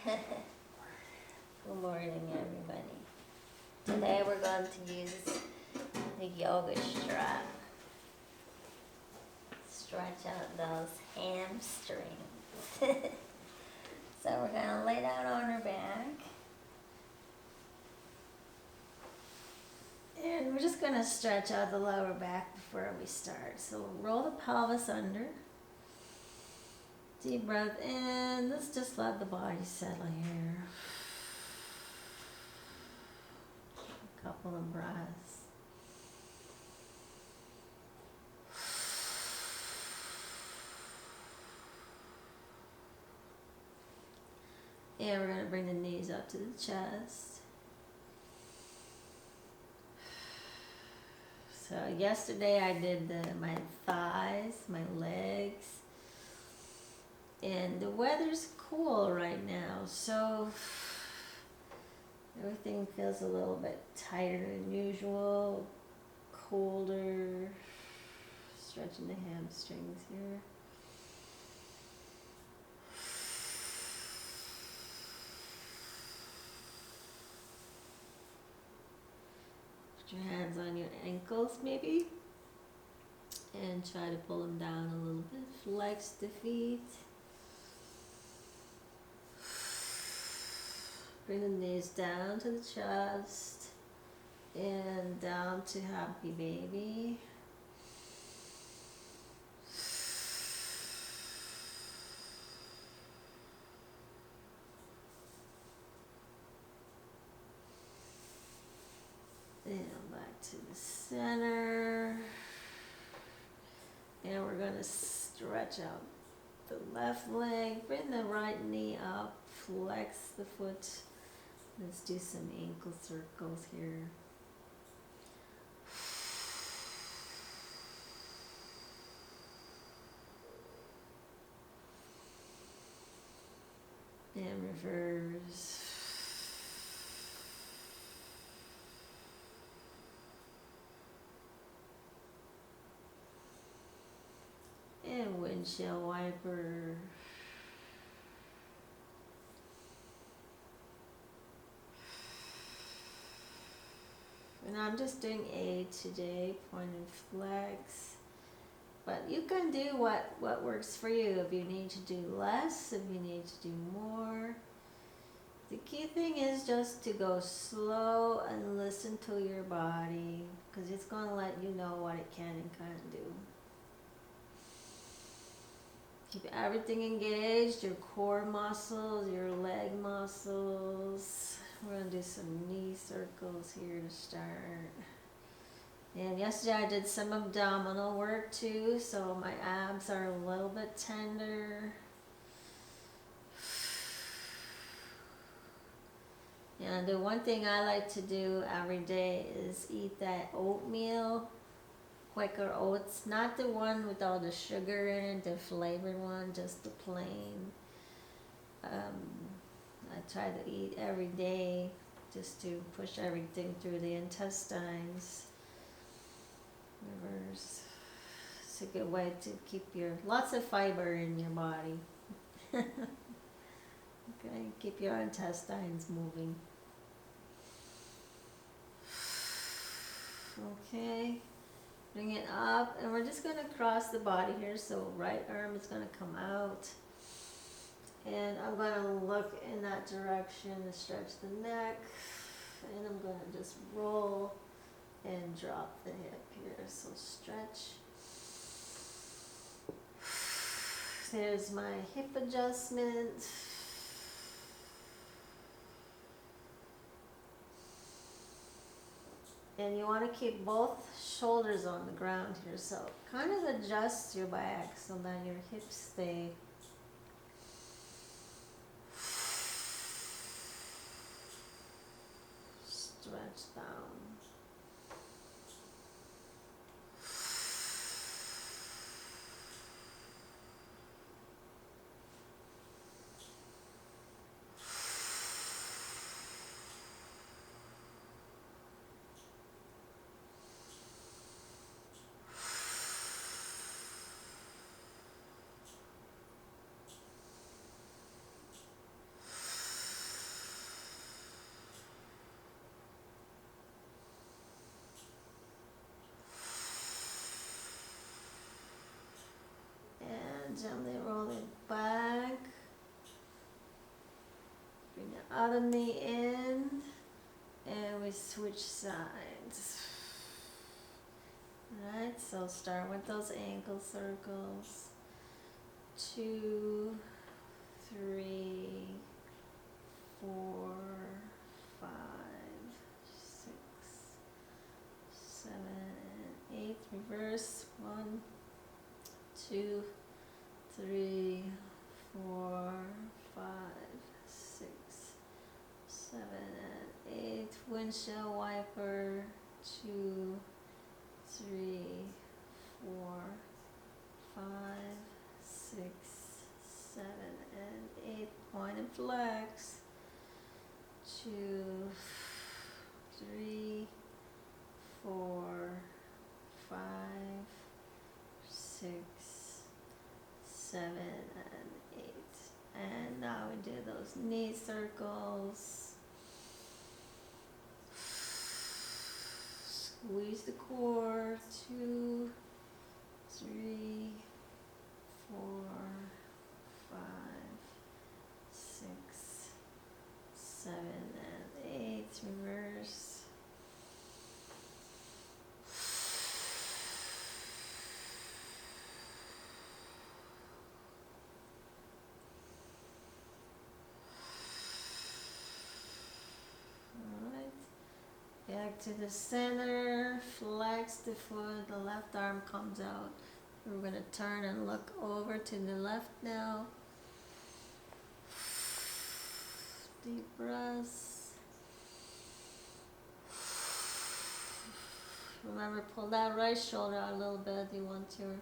Good morning, everybody. Today we're going to use the yoga strap. Stretch out those hamstrings. So we're going to lay down on our back. And we're just going to stretch out the lower back before we start. So roll the pelvis under. Deep breath in. Let's just let the body settle here. A couple of breaths. And we're going to bring the knees up to the chest. So yesterday I did my thighs, my legs. And the weather's cool right now, so everything feels a little bit tighter than usual, colder. Stretching the hamstrings here. Put your hands on your ankles maybe, and try to pull them down a little bit. Flex the feet. Bring the knees down to the chest and down to happy baby. And back to the center. And we're going to stretch out the left leg. Bring the right knee up. Flex the foot. Let's do some ankle circles here. And reverse. And windshield wiper. And I'm just doing 8 today, point and flex. But you can do what works for you. If you need to do less, if you need to do more. The key thing is just to go slow and listen to your body, because it's going to let you know what it can and can't do. Keep everything engaged, your core muscles, your leg muscles. We're going to do some knee circles here to start. And yesterday I did some abdominal work too, so my abs are a little bit tender. And the one thing I like to do every day is eat that oatmeal, Quaker oats, not the one with all the sugar in it, the flavored one, just the plain. I try to eat every day just to push everything through the intestines. Reverse. It's a good way to keep lots of fiber in your body. Okay, keep your intestines moving. Okay, bring it up, and we're just going to cross the body here. So right arm is going to come out. And I'm going to look in that direction to stretch the neck. And I'm going to just roll and drop the hip here. So stretch. There's my hip adjustment. And you want to keep both shoulders on the ground here. So kind of adjust your back so that your hips stay stretched down. gently roll it back. Bring the other knee in, and we switch sides. Alright, so start with those ankle circles. 2, 3, 4, 5, 6, 7, and 8. Reverse. 1, 2, 3, 4, 5, 6, 7, and 8. Windshield wiper. 2, 3, 4, 5, 6, 7, and 8. Point and flex. 2, 3, 4, 5, 6, 7, and 8. And now we do those knee circles. Squeeze the core. 2, 3, 4, 5, 6, 7, and 8. Reverse. Alright. Back to the center. Flex the foot. The left arm comes out. We're going to turn and look over to the left now. Deep breaths. Remember, pull that right shoulder out a little bit. You want your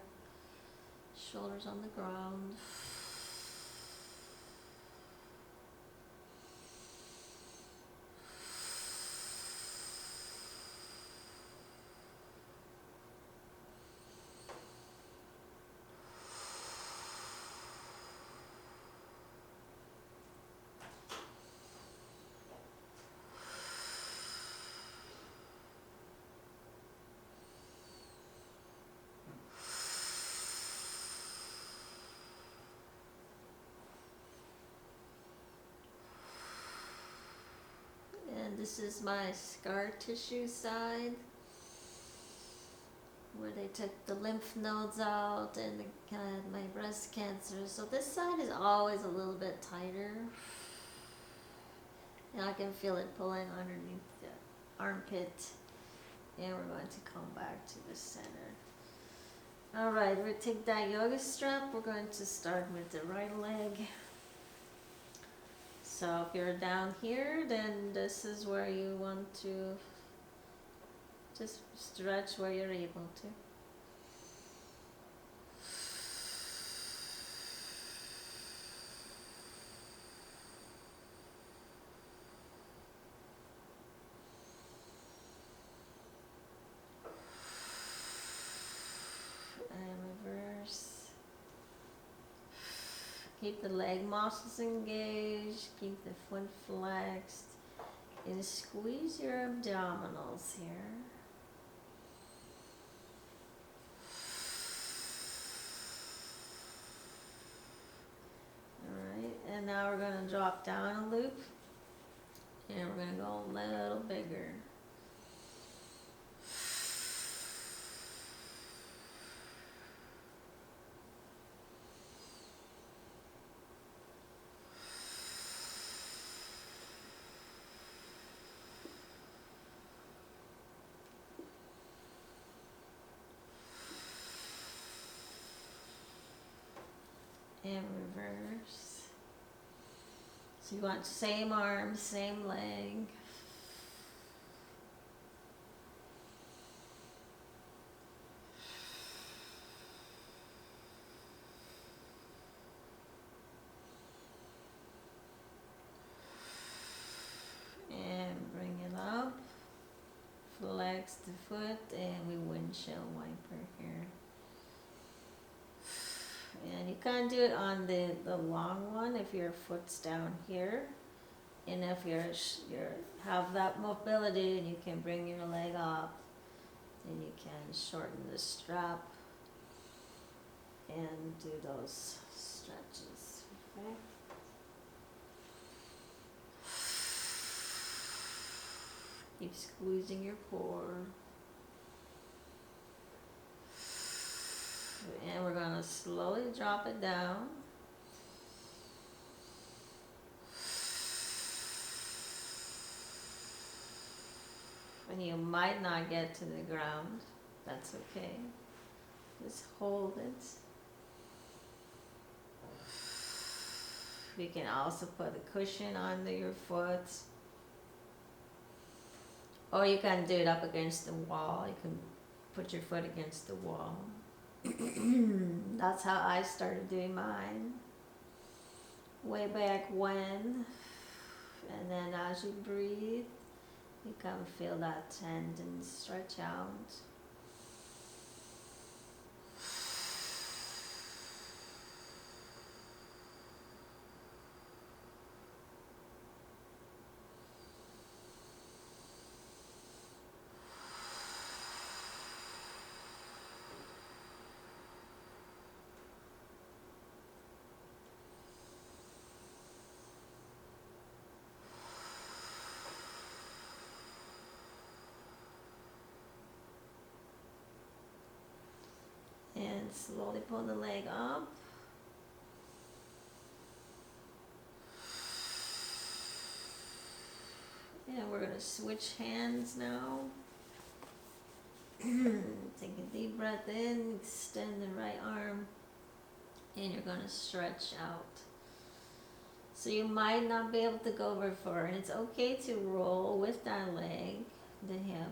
shoulders on the ground. And this is my scar tissue side, where they took the lymph nodes out and had my breast cancer. So this side is always a little bit tighter. And I can feel it pulling underneath the armpit. And we're going to come back to the center. Alright, we'll take that yoga strap. We're going to start with the right leg. So if you're down here, then this is where you want to just stretch where you're able to. And reverse. Keep the leg muscles engaged, keep the foot flexed, and squeeze your abdominals here. Alright, and now we're going to drop down a loop, and we're going to go a little bigger. And reverse. So you want same arm, same leg. And bring it up. Flex the foot, and we windshield wiper here. And you can't do it on the long one if your foot's down here. And if you're have that mobility and you can bring your leg up, then you can shorten the strap and do those stretches. Okay. Keep squeezing your core. And we're going to slowly drop it down. And you might not get to the ground. That's okay. Just hold it. You can also put a cushion under your foot. Or you can do it up against the wall. You can put your foot against the wall. That's how I started doing mine. Way back when. And then as you breathe, you can feel that tendon stretch out. And slowly pull the leg up. And we're going to switch hands now. Take a deep breath in, extend the right arm, and you're going to stretch out. So you might not be able to go very far, and it's okay to roll with that leg, the hip.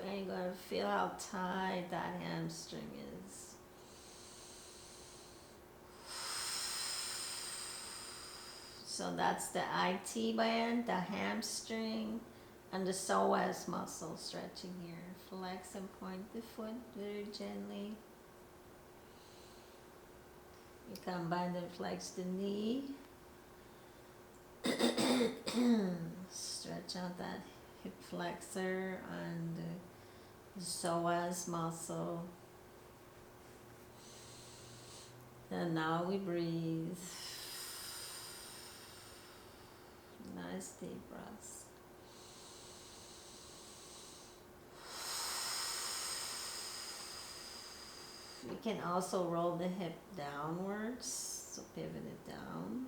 And you're going to feel how tight that hamstring is. So that's the IT band, the hamstring, and the psoas muscle stretching here. Flex and point the foot very gently. You can bind and flex the knee. Stretch out that hip flexor and the psoas muscle. And now we breathe. Nice deep breaths. You can also roll the hip downwards, so pivot it down.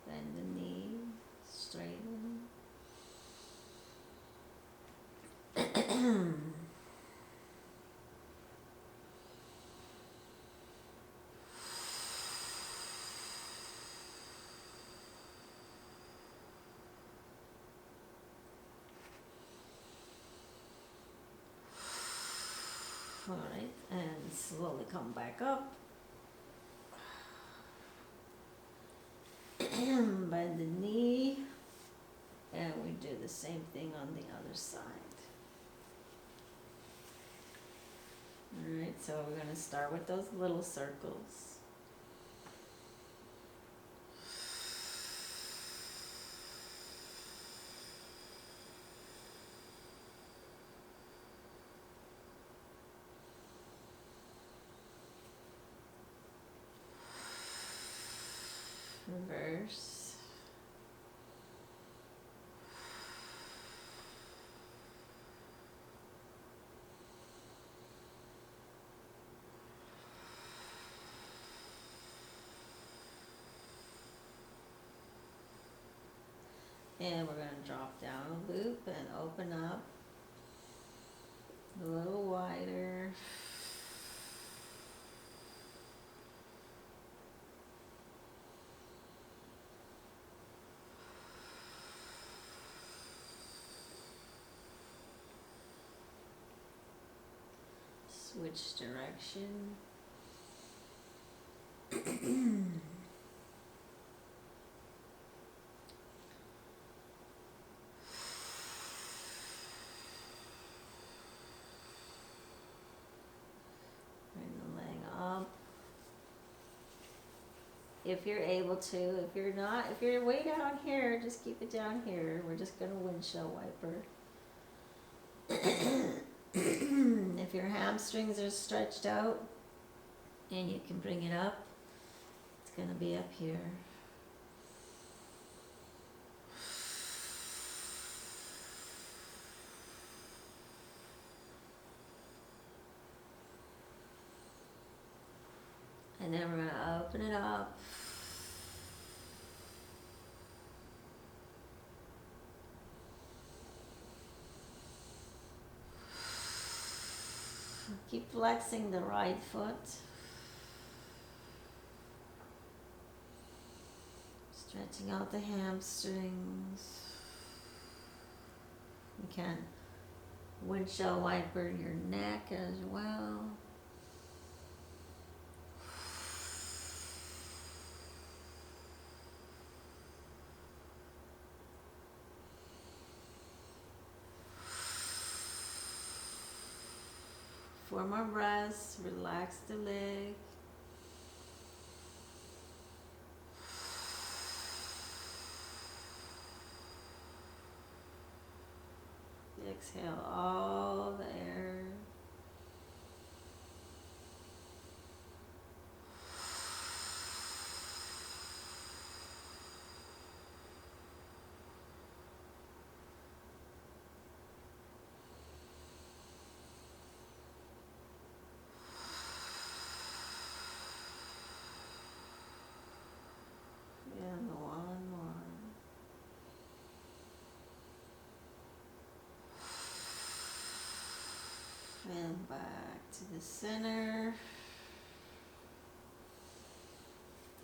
Bend the knee, straighten. All right, and slowly come back up. Bend the knee, and we do the same thing on the other side. All right, so we're going to start with those little circles. Reverse. And we're going to drop down a loop and open up a little wider. Switch direction. if you're able to. If you're not, if you're way down here, just keep it down here. We're just going to windshield wiper. If your hamstrings are stretched out and you can bring it up, it's going to be up here. And then we're going to open it up. Keep flexing the right foot. Stretching out the hamstrings. You can windshield wiper your neck as well. Four more breaths, relax the leg. Exhale all the air. And one more. And back to the center.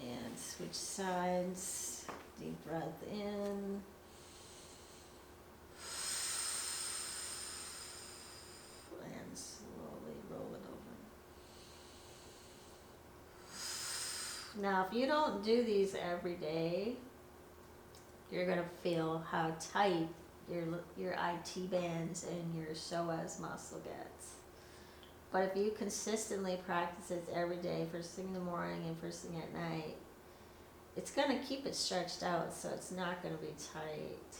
And switch sides. Deep breath in. And slowly roll it over. Now, if you don't do these every day, you're going to feel how tight your IT bands and your psoas muscle gets. But if you consistently practice it every day, first thing in the morning and first thing at night, it's going to keep it stretched out, so it's not going to be tight.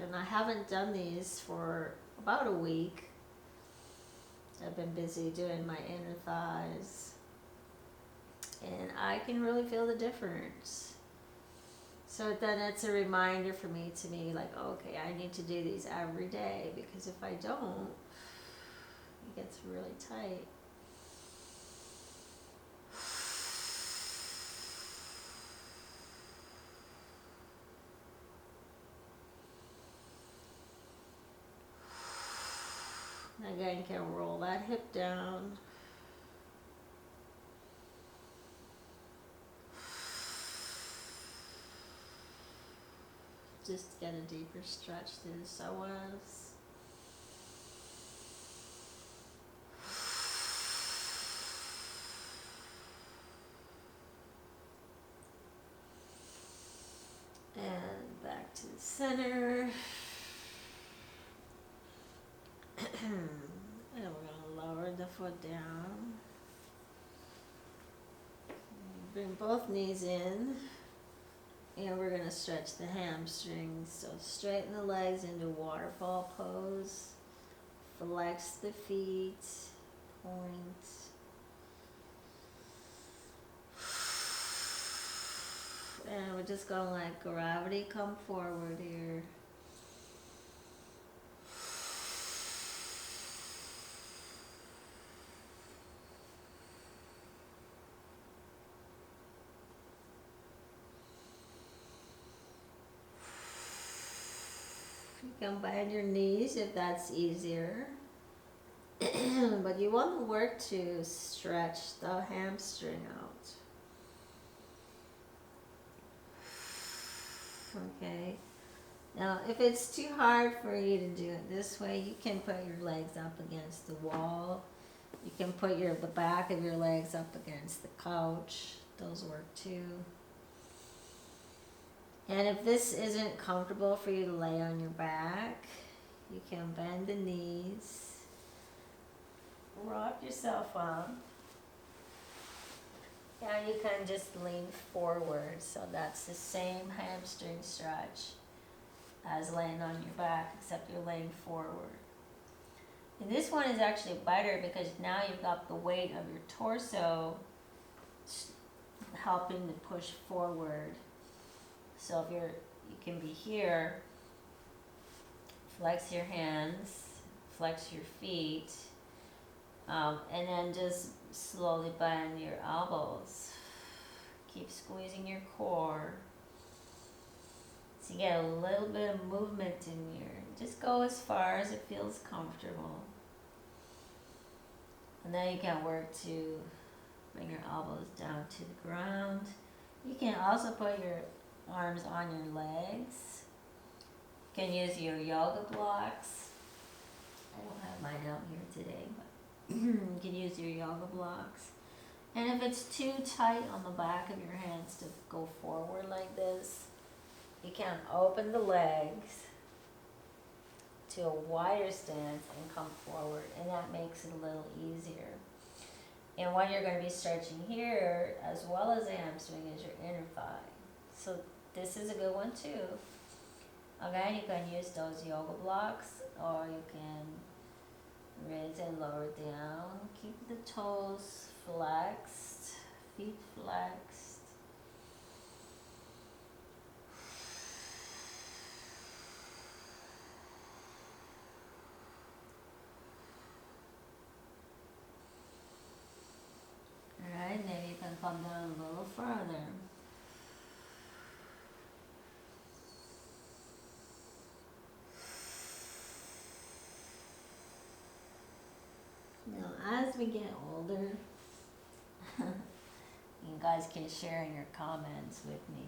And I haven't done these for about a week. I've been busy doing my inner thighs. And I can really feel the difference. So then it's a reminder for me to be like, okay, I need to do these every day, because if I don't, it gets really tight. Again, you can roll that hip down. Just get a deeper stretch through the psoas. And back to the center. And we're going to lower the foot down. Bring both knees in. And we're going to stretch the hamstrings. So straighten the legs into waterfall pose. Flex the feet. Point. And we're just going to let gravity come forward here. You can bend your knees if that's easier. But you want to work to stretch the hamstring out. Okay. Now, if it's too hard for you to do it this way, you can put your legs up against the wall. You can put the back of your legs up against the couch. Those work too. And if this isn't comfortable for you to lay on your back, you can bend the knees, rock yourself up, Yeah, you can just lean forward. So that's the same hamstring stretch as laying on your back, except you're laying forward. And this one is actually better because now you've got the weight of your torso helping to push forward. So if you can be here, flex your hands, flex your feet, and then just slowly bend your elbows. Keep squeezing your core. So you get a little bit of movement in here. Just go as far as it feels comfortable. And then you can work to bring your elbows down to the ground. You can also put your arms on your legs. You can use your yoga blocks. I don't have mine out here today, but you can use your yoga blocks. And if it's too tight on the back of your hands to go forward like this, you can open the legs to a wider stance and come forward, and that makes it a little easier. And what you're going to be stretching here, as well as the hamstring, is your inner thigh. So this is a good one too. Again, you can use those yoga blocks, or you can raise and lower down. Keep the toes flexed, feet flexed. Alright, maybe you can come down a little further. Now, as we get older, you guys can share in your comments with me.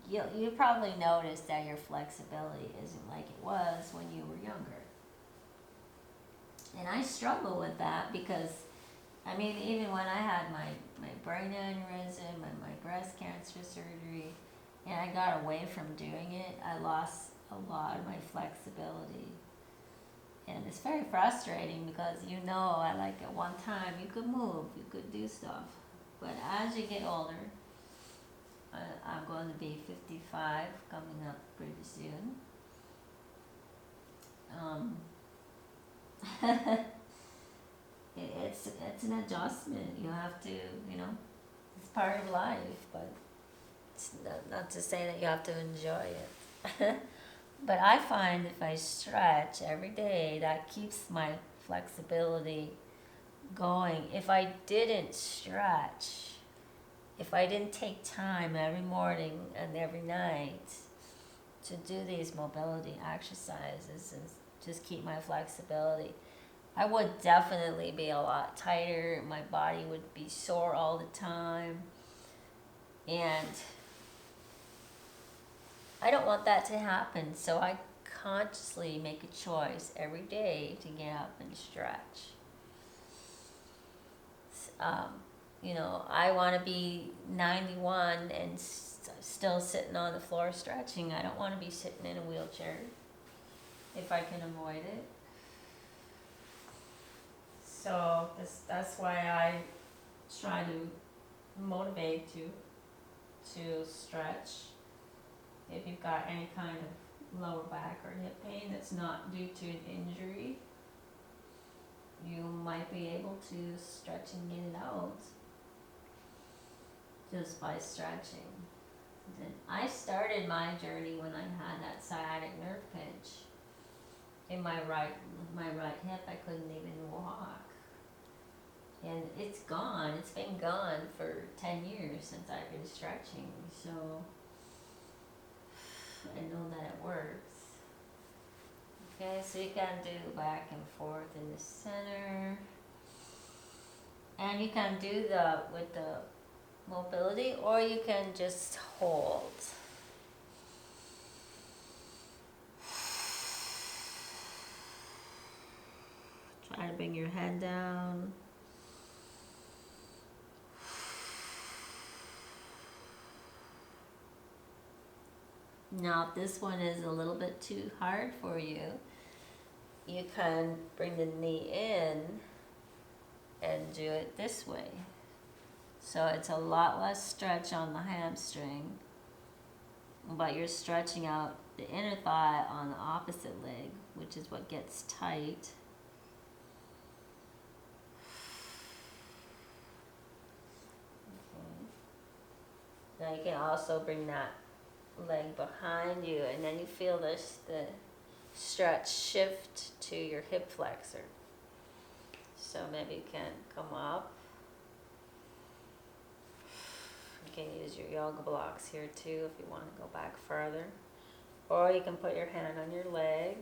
You probably noticed that your flexibility isn't like it was when you were younger. And I struggle with that because, I mean, even when I had my brain aneurysm and my breast cancer surgery, and I got away from doing it, I lost a lot of my flexibility. And it's very frustrating because at one time you could move, you could do stuff. But as you get older, I'm going to be 55 coming up pretty soon. It's an adjustment. You have to, it's part of life, but it's not to say that you have to enjoy it. But I find if I stretch every day, that keeps my flexibility going. If I didn't stretch, if I didn't take time every morning and every night to do these mobility exercises and just keep my flexibility, I would definitely be a lot tighter. My body would be sore all the time. And I don't want that to happen, so I consciously make a choice every day to get up and stretch. I want to be 91 and still sitting on the floor stretching. I don't want to be sitting in a wheelchair if I can avoid it. So that's why I try to motivate you to stretch. If you've got any kind of lower back or hip pain that's not due to an injury, you might be able to stretch and get it out just by stretching. Then I started my journey when I had that sciatic nerve pinch in my right hip. I couldn't even walk. And it's gone. It's been gone for 10 years since I've been stretching. So I know that it works. Okay, so you can do back and forth in the center. And you can do with the mobility, or you can just hold. Try to bring your head down. Now, if this one is a little bit too hard for you, you can bring the knee in and do it this way. So it's a lot less stretch on the hamstring, but you're stretching out the inner thigh on the opposite leg, which is what gets tight. Okay. Now you can also bring that leg behind you, and then you feel the stretch shift to your hip flexor. So maybe you can come up. You can use your yoga blocks here too if you want to go back further. Or you can put your hand on your leg.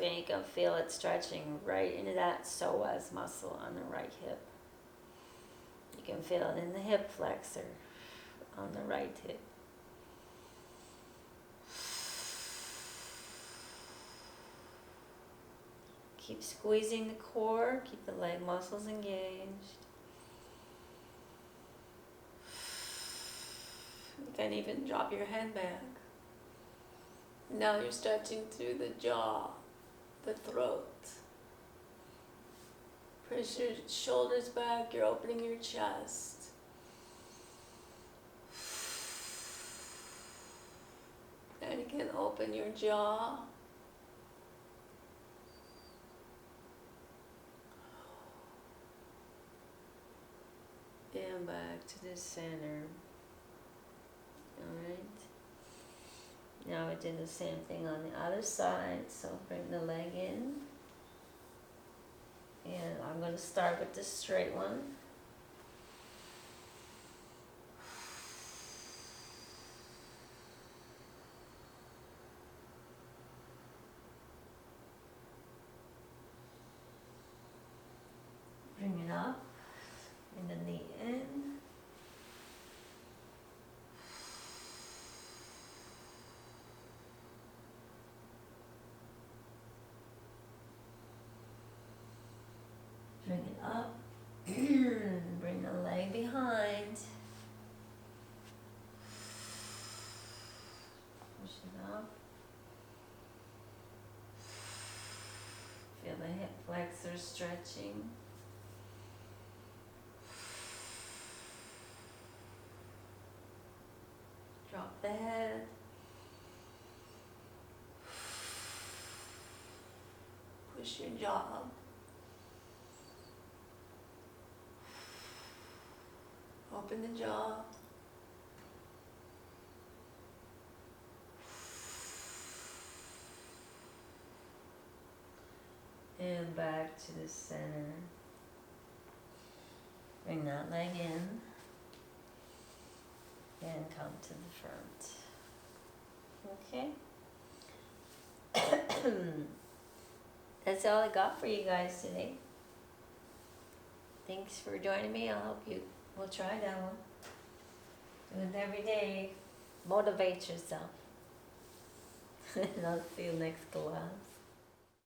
And you can feel it stretching right into that psoas muscle on the right hip. You can feel it in the hip flexor on the right hip. Keep squeezing the core, keep the leg muscles engaged. You can even drop your head back. Now you're stretching through the jaw, the throat. Push your shoulders back, you're opening your chest. And you can open your jaw. And back to the center. Alright. Now we do the same thing on the other side. So bring the leg in. And I'm going to start with the straight one. Bring it up. Bring the knee in. Bring it up. Bring the leg behind. Push it up. Feel the hip flexor stretching. Drop the head. Push your jaw up. Open the jaw. And back to the center. Bring that leg in. And come to the front. Okay. That's all I got for you guys today. Thanks for joining me. I hope you will try that one. Do it every day. Motivate yourself. And I'll see you next class.